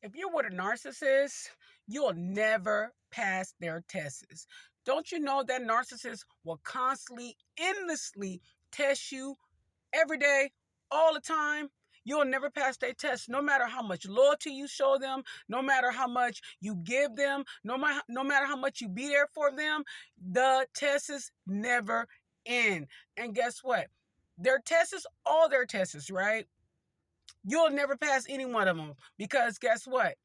If you're with a narcissist, you'll never pass their tests. Don't you know that narcissists will constantly, endlessly test you every day, all the time? You'll never pass their test, no matter how much loyalty you show them, no matter how much you give them, no matter how much you be there for them. The tests never end. And guess what? Their tests, all their tests, right? You'll never pass any one of them because guess what?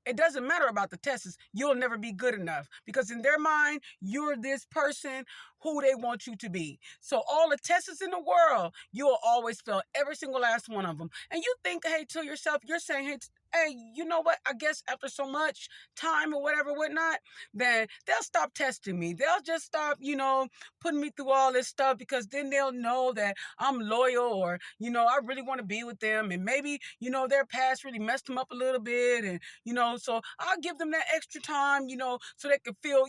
It doesn't matter about the tests. You'll never be good enough because in their mind, you're this person who they want you to be. So all the tests in the world, you'll always fail every single last one of them. And you think, hey, to yourself, you're saying, hey, you know what? I guess after so much time or whatever, whatnot, then they'll stop testing me. They'll just stop, putting me through all this stuff because then they'll know that I'm loyal or, I really want to be with them. And maybe, their past really messed them up a little bit. And, so I'll give them that extra time, so they can feel,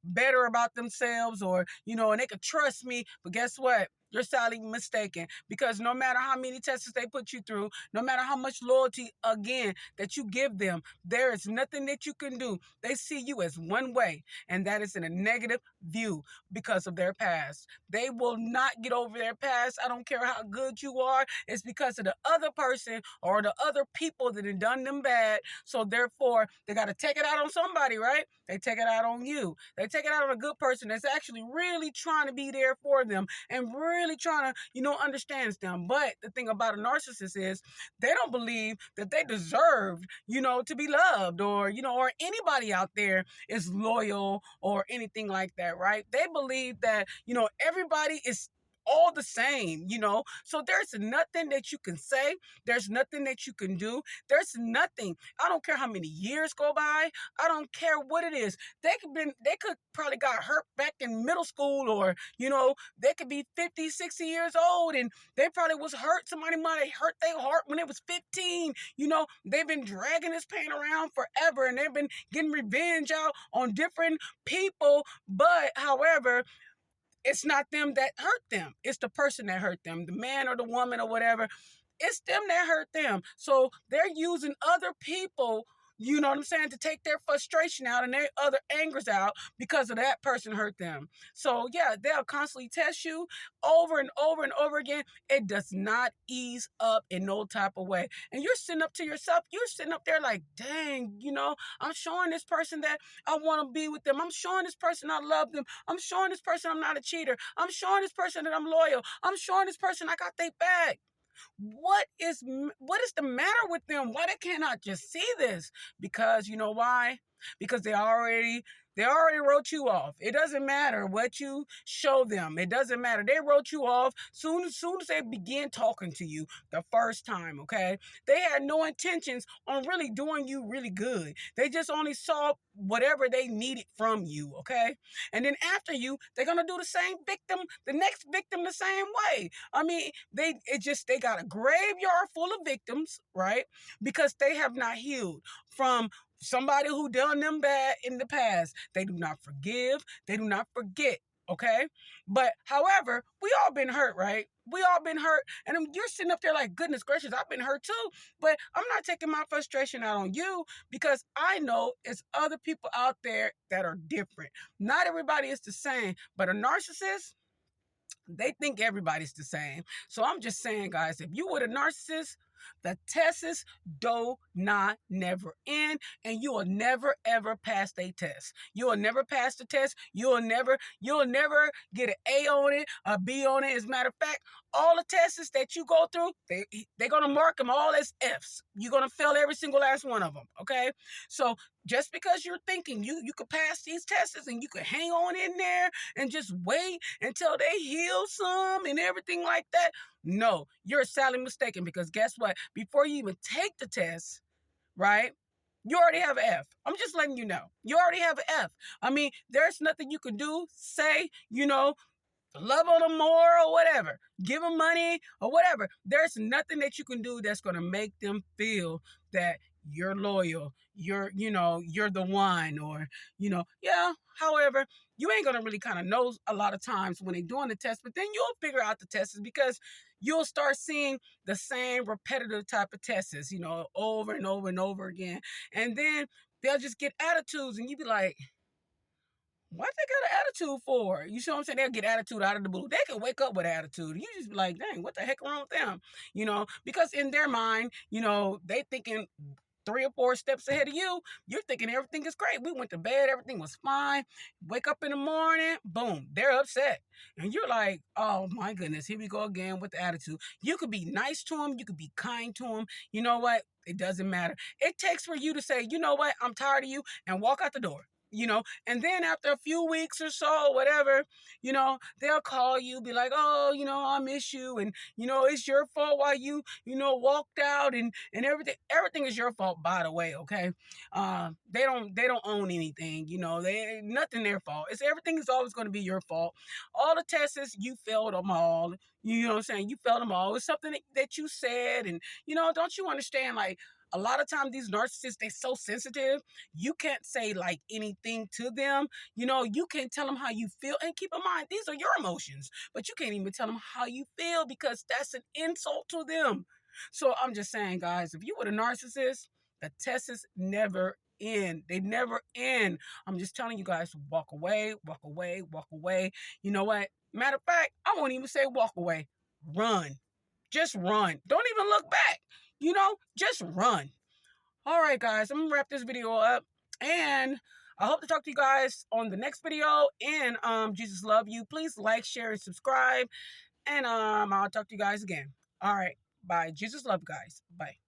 better about themselves or, and they could trust me. But guess what? You're sadly mistaken because no matter how many tests they put you through, no matter how much loyalty, again, that you give them, there is nothing that you can do. They see you as one way, and that is in a negative view because of their past. They will not get over their past. I don't care how good you are. It's because of the other person or the other people that have done them bad. So therefore, they got to take it out on somebody, right? They take it out on you. They take it out on a good person that's actually really trying to be there for them and really trying to, understands them. But the thing about a narcissist is they don't believe that they deserve, to be loved or anybody out there is loyal or anything like that, right? They believe that, everybody is all the same, so there's nothing that you can say, there's nothing that you can do, there's nothing. I don't care how many years go by, I don't care what it is. They could probably got hurt back in middle school or they could be 50, 60 years old and they probably was hurt. Somebody might have hurt their heart when it was 15. They've been dragging this pain around forever and they've been getting revenge out on different people. But however, it's not them that hurt them. It's the person that hurt them, the man or the woman or whatever. It's them that hurt them. So they're using other people, you know what I'm saying, to take their frustration out and their other angers out because of that person hurt them. So yeah, they'll constantly test you over and over and over again. It does not ease up in no type of way. And you're sitting up to yourself, you're sitting up there like, dang, I'm showing this person that I want to be with them. I'm showing this person I love them. I'm showing this person I'm not a cheater. I'm showing this person that I'm loyal. I'm showing this person I got their back. What is the matter with them? Why they cannot just see this? Because you know why? Because they already wrote you off. It doesn't matter what you show them. It doesn't matter. They wrote you off soon as they begin talking to you the first time, okay? They had no intentions on really doing you really good. They just only saw whatever they needed from you, okay? And then after you, they're gonna do the next victim the same way. I mean, they got a graveyard full of victims, right? Because they have not healed from somebody who done them bad in the past. They do not forgive. They do not forget. Okay. But however, we all been hurt, right? We all been hurt. And you're sitting up there like, goodness gracious, I've been hurt too. But I'm not taking my frustration out on you because I know it's other people out there that are different. Not everybody is the same, but a narcissist, they think everybody's the same. So I'm just saying, guys, if you were a narcissist, the tests do not never end, and you will never ever pass a test. You will never pass the test. You'll never get an A on it, a B on it. As a matter of fact, all the tests that you go through, they're gonna mark them all as F's. You're gonna fail every single last one of them. Okay, so just because you're thinking you could pass these tests and you could hang on in there and just wait until they heal some and everything like that, no, you're sadly mistaken because guess what? Before you even take the test, right, you already have an F. I'm just letting you know. You already have an F. I mean, there's nothing you can do, say, love on them more or whatever. Give them money or whatever. There's nothing that you can do that's going to make them feel that you're loyal, you're the one, or, yeah. However, you ain't gonna really kind of know a lot of times when they're doing the test, but then you'll figure out the tests because you'll start seeing the same repetitive type of tests, over and over and over again. And then they'll just get attitudes, and you be like, what they got an attitude for? You see what I'm saying? They'll get attitude out of the blue. They can wake up with attitude. You just be like, dang, what the heck wrong with them? Because in their mind, they thinking 3 or 4 steps ahead of you. You're thinking everything is great. We went to bed, everything was fine. Wake up in the morning, boom, they're upset. And you're like, oh my goodness, here we go again with the attitude. You could be nice to them, you could be kind to them. You know what? It doesn't matter. It takes for you to say, you know what, I'm tired of you, and walk out the door. And then after a few weeks or so, whatever, they'll call you, be like, oh, I miss you. And, it's your fault why you, walked out, and everything is your fault, by the way. Okay. They don't own anything, nothing their fault. Everything is always going to be your fault. All the tests, you failed them all. You know what I'm saying? You failed them all. It's something that you said. And, don't you understand? Like, a lot of times these narcissists, they're so sensitive. You can't say like anything to them. You can't tell them how you feel. And keep in mind, these are your emotions, but you can't even tell them how you feel because that's an insult to them. So I'm just saying, guys, if you were a narcissist, the tests never end. They never end. I'm just telling you guys to walk away, walk away, walk away. You know what? Matter of fact, I won't even say walk away. Run. Just run. Don't even look back. Just run. All right, guys, I'm gonna wrap this video up, and I hope to talk to you guys on the next video. And Jesus love you. Please like, share, and subscribe. And I'll talk to you guys again. All right, bye. Jesus love you guys. Bye.